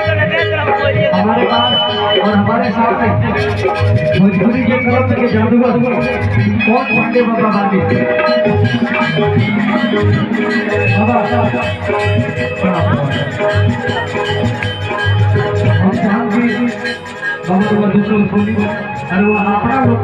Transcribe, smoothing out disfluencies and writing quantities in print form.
हमारे पास और हमारे साथ भोजपुरी के तरफ के जादूगर कौन पांडे बाबा बानी हम चाहते बाबा दूसरों और वो अपना लोग